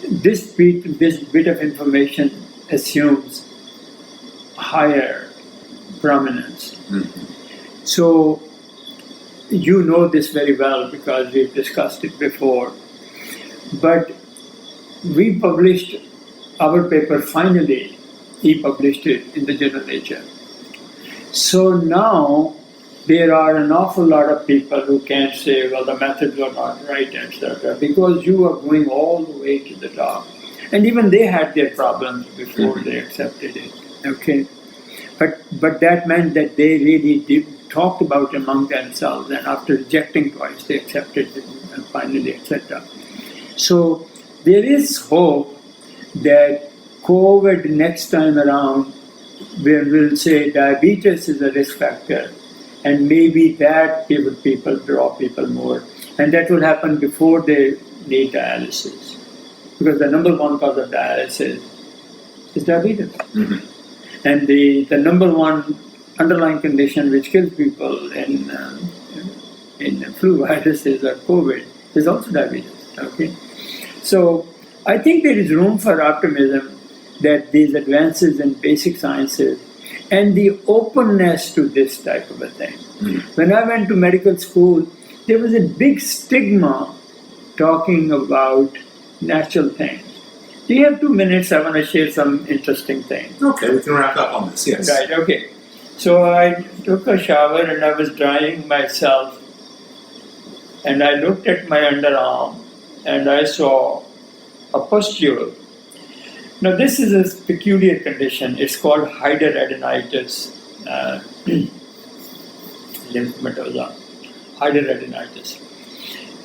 this bit of information assumes higher prominence. Mm-hmm. So you know this very well because we've discussed it before. But we published our paper finally. He published it in the journal Nature. So now there are an awful lot of people who can't say, well, the methods are not right, etc., because you are going all the way to the top. And even they had their problems before they accepted it. Okay, but that meant that they really talked about among themselves, and after rejecting twice, they accepted it and finally, etc. So there is hope that COVID next time around will say diabetes is a risk factor, and maybe that will draw people more, and that will happen before they need dialysis, because the number one cause of dialysis is diabetes. Mm-hmm. And the number one underlying condition which kills people in flu viruses or COVID is also diabetes. Okay, so I think there is room for optimism that these advances in basic sciences and the openness to this type of a thing. Mm-hmm. When I went to medical school, there was a big stigma talking about natural things. Do you have 2 minutes? I want to share some interesting things. Okay, we can wrap up on this, yes. Right, okay. So I took a shower and I was drying myself, and I looked at my underarm and I saw a pustule. Now this is a peculiar condition. It's called hidradenitis lymphomatosa. Hidradenitis.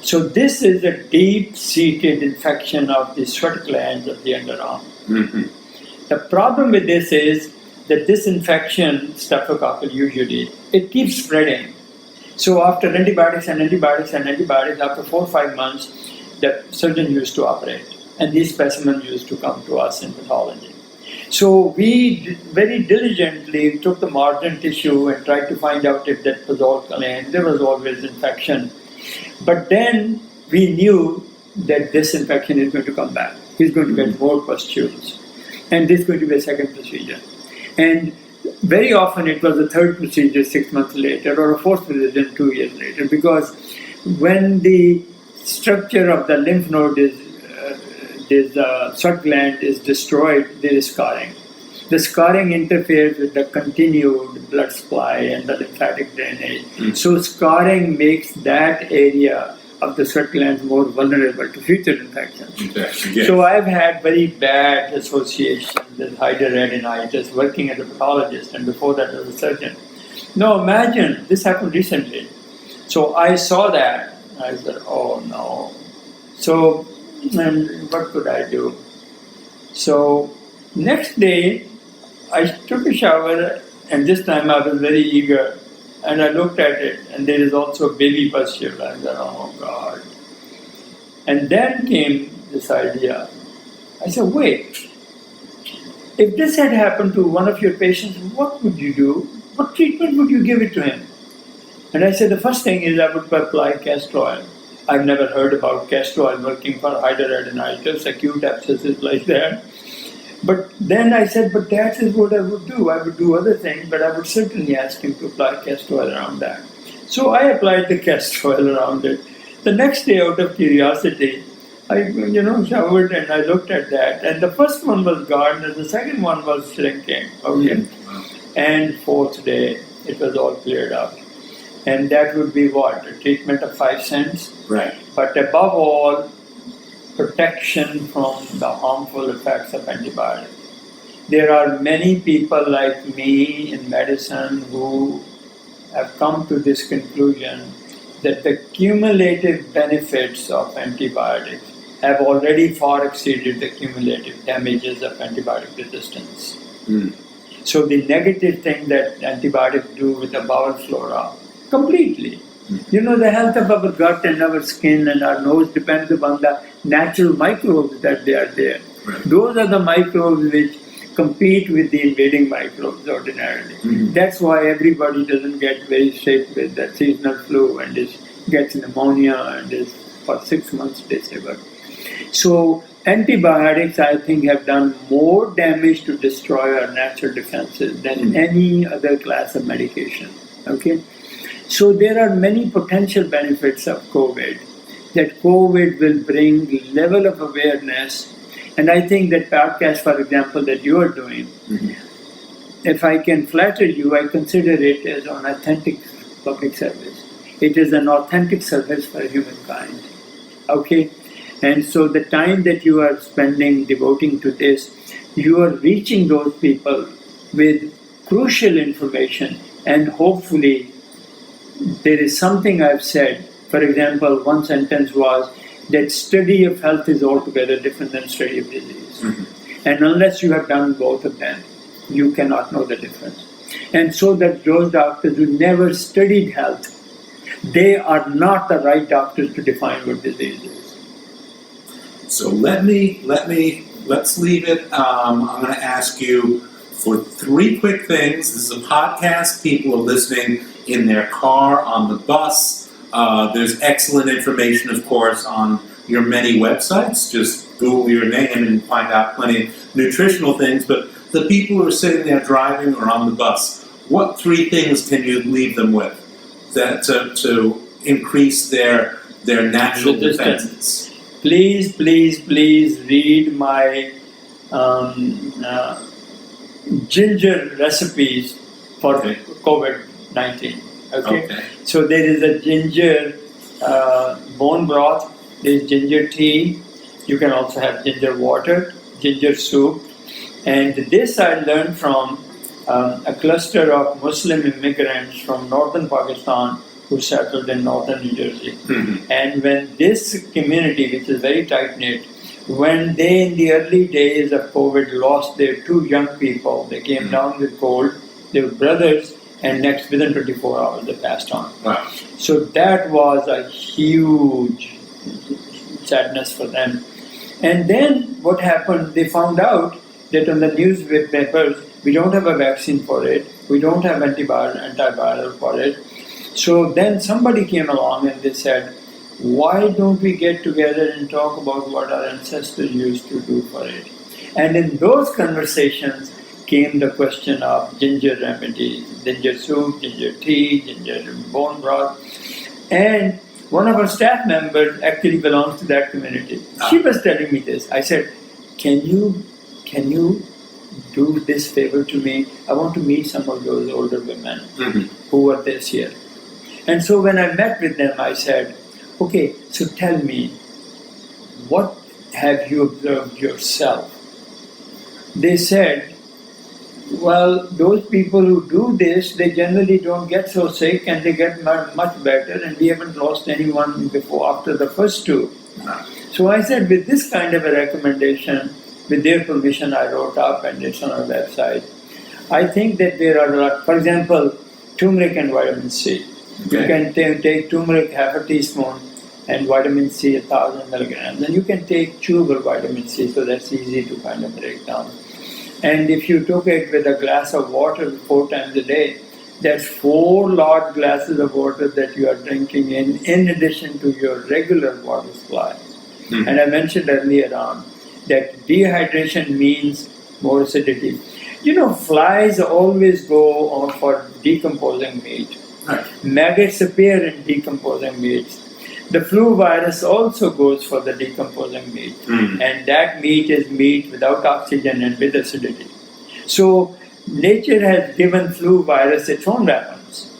So this is a deep-seated infection of the sweat glands of the underarm. Mm-hmm. The problem with this is that this infection, staphylococcal usually, it keeps spreading. So after antibiotics, after 4 or 5 months, the surgeon used to operate. And these specimens used to come to us in pathology. So we very diligently took the margin tissue and tried to find out if that was alkaline. There was always infection. But then we knew that this infection is going to come back. He's going to get more pustules. And this is going to be a second procedure. And very often it was a third procedure 6 months later or a fourth procedure 2 years later, because when the structure of the lymph node is, sweat gland is destroyed, there is scarring. The scarring interferes with the continued blood supply and the lymphatic drainage. So scarring makes that area of the sweat glands more vulnerable to future infections. Yes. So I've had very bad associations with hidradenitis working as a pathologist, and before that as a surgeon. Now imagine, this happened recently. So I saw that, I said, oh no. So, and what could I do? So next day, I took a shower, and this time I was very eager, and I looked at it, and there is also baby pustule. I said, oh God. And then came this idea. I said, wait, if this had happened to one of your patients, what would you do? What treatment would you give it to him? And I said, the first thing is I would apply castor oil. I've never heard about castor oil working for hidradenitis, acute abscesses like that. But then I said, but that is what I would do. I would do other things, but I would certainly ask him to apply castor oil around that. So I applied the castor oil around it. The next day, out of curiosity, I showered and I looked at that. And the first one was gone, and the second one was shrinking. Okay. And fourth day, it was all cleared up. And that would be what? A treatment of 5 cents. Right. But above all, protection from the harmful effects of antibiotics. There are many people like me in medicine who have come to this conclusion that the cumulative benefits of antibiotics have already far exceeded the cumulative damages of antibiotic resistance. So the negative thing that antibiotics do with the bowel flora, completely. The health of our gut and our skin and our nose depends upon the natural microbes that they are there. Right. Those are the microbes which compete with the invading microbes ordinarily. That's why everybody doesn't get very sick with the seasonal flu and gets pneumonia and is for 6 months disabled. So antibiotics, I think, have done more damage to destroy our natural defenses than any other class of medication. Okay? So there are many potential benefits of COVID, that COVID will bring the level of awareness. And I think that podcast, for example, that you are doing, if I can flatter you, I consider it as an authentic public service. It is an authentic service for humankind. Okay? And so the time that you are devoting to this, you are reaching those people with crucial information, and hopefully there is something I've said. For example, one sentence was that study of health is altogether different than study of disease. And unless you have done both of them, you cannot know the difference. And so that those doctors who never studied health, they are not the right doctors to define what disease is. So let's leave it. I'm going to ask you for 3 quick things. This is a podcast. People are listening in their car, on the bus. There's excellent information, of course, on your many websites. Just Google your name and find out plenty of nutritional things. But the people who are sitting there driving or on the bus, what 3 things can you leave them with to increase their natural defenses? Please read my ginger recipes for COVID-19. Okay? So there is a ginger bone broth, there is ginger tea, you can also have ginger water, ginger soup. And this I learned from a cluster of Muslim immigrants from northern Pakistan who settled in northern New Jersey. And when this community, which is very tight-knit, when they in the early days of COVID lost their 2 young people, they came down with cold, they were brothers, and within 24 hours they passed on. Wow. So that was a huge sadness for them. And then what happened, they found out that on the newspapers, we don't have a vaccine for it, we don't have antiviral for it. So then somebody came along and they said, why don't we get together and talk about what our ancestors used to do for it? And in those conversations came the question of ginger remedies, ginger soup, ginger tea, ginger bone broth. And one of our staff members actually belongs to that community. She was telling me this. I said, can you do this favor to me? I want to meet some of those older women who were this year. And so when I met with them, I said, okay, so tell me, what have you observed yourself? They said, well, those people who do this, they generally don't get so sick and they get much better, and we haven't lost anyone after the first two. So I said, with this kind of a recommendation, with their permission, I wrote up and it's on our website. I think that there are, for example, turmeric and vitamin C. Okay. You can take turmeric, half a teaspoon, and vitamin C, 1,000 milligrams. And you can take chewable vitamin C, so that's easy to kind of break down. And if you took it with a glass of water 4 times a day, that's 4 large glasses of water that you are drinking in addition to your regular water supply. And I mentioned earlier on that dehydration means more acidity. You know, flies always go on for decomposing meat. Right. Maggots appear in decomposing meats. The flu virus also goes for the decomposing meat, and that meat is meat without oxygen and with acidity. So nature has given flu virus its own weapons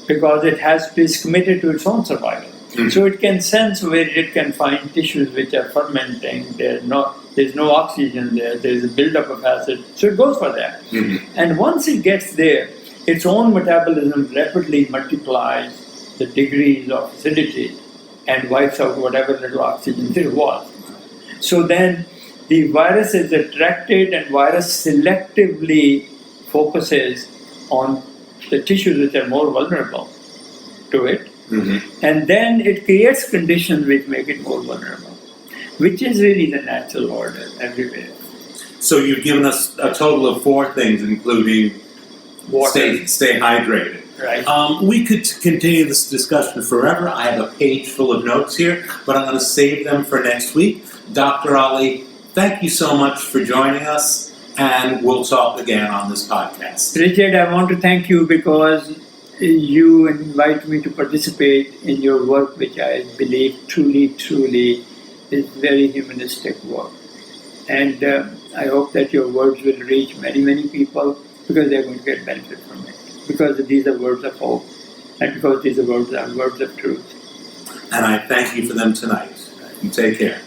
because it's committed to its own survival. So it can sense where it can find tissues which are fermenting. There's no oxygen there. There's a buildup of acid, so it goes for that. And once it gets there, its own metabolism rapidly multiplies the degrees of acidity and wipes out whatever little oxygen there was. So then the virus is attracted, and virus selectively focuses on the tissues which are more vulnerable to it. And then it creates conditions which make it more vulnerable, which is really the natural order everywhere. So you've given us a total of 4 things, including water. Stay hydrated. Right. We could continue this discussion forever. I have a page full of notes here, but I'm going to save them for next week. Dr. Ali, thank you so much for joining us, and we'll talk again on this podcast. Richard, I want to thank you because you invite me to participate in your work, which I believe truly is very humanistic work. And I hope that your words will reach many people because they're going to get benefit from it. Because these are words of hope, and because these are words of truth. And I thank you for them tonight. You take care.